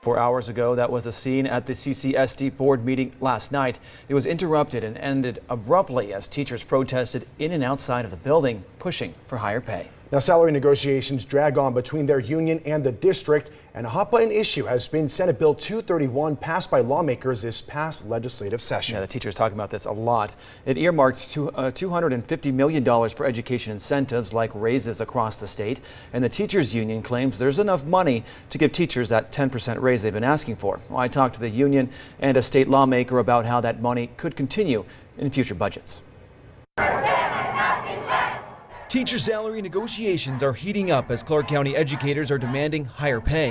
4 hours ago, that was the scene at the CCSD board meeting last night. It was interrupted and ended abruptly as teachers protested in and outside of the building, pushing for higher pay. Now, salary negotiations drag on between their union and the district, and a hot button issue has been Senate Bill 231 passed by lawmakers this past legislative session. Yeah, the teachers talking about this a lot. It earmarked $250 million for education incentives like raises across the state, and the teachers union claims there's enough money to give teachers that 10% raise they've been asking for. Well, I talked to the union and a state lawmaker about how that money could continue in future budgets. Teacher salary negotiations are heating up as Clark County educators are demanding higher pay.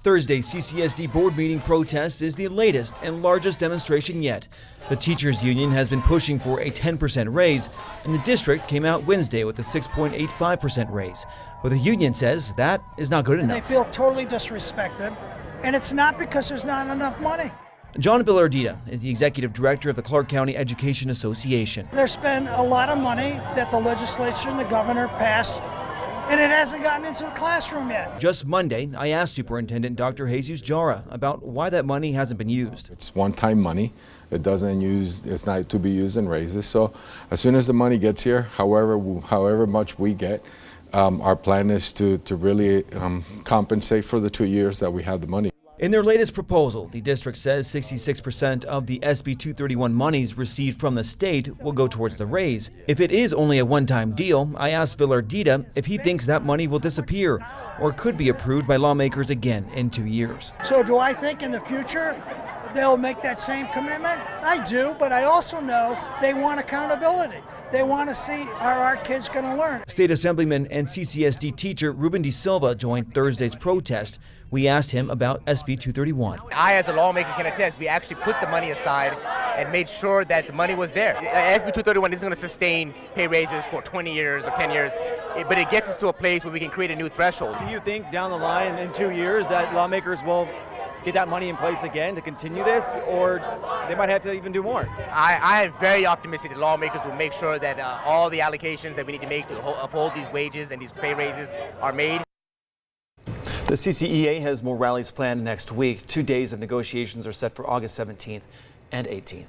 Thursday's CCSD board meeting protest is the latest and largest demonstration yet. The teachers union has been pushing for a 10% raise, and the district came out Wednesday with a 6.85% raise. But the union says that is not good enough. They feel totally disrespected, and it's not because there's not enough money. John Villardita is the executive director of the Clark County Education Association. There's been a lot of money that the legislature and the governor passed, and it hasn't gotten into the classroom yet. Just Monday, I asked Superintendent Dr. Jara about why that money hasn't been used. It's one-time money. It's not to be used in raises. So as soon as the money gets here, however much we get, our plan is to really compensate for the 2 years that we have the money. In their latest proposal, the district says 66% of the SB 231 monies received from the state will go towards the raise. If it is only a one-time deal, I asked Villardita if he thinks that money will disappear or could be approved by lawmakers again in 2 years. So do I think in the future they'll make that same commitment? I do, but I also know they want accountability. They want to see are our kids going to learn. State Assemblyman and CCSD teacher Ruben De Silva joined Thursday's protest. We asked him about SB 231. I, as a lawmaker, can attest we actually put the money aside and made sure that the money was there. SB 231 isn't going to sustain pay raises for 20 years or 10 years, but it gets us to a place where we can create a new threshold. Do you think down the line in 2 years that lawmakers will get that money in place again to continue this, or they might have to even do more? I am very optimistic that lawmakers will make sure that all the allocations that we need to make to uphold these wages and these pay raises are made. The CCEA has more rallies planned next week. 2 days of negotiations are set for August 17th and 18th.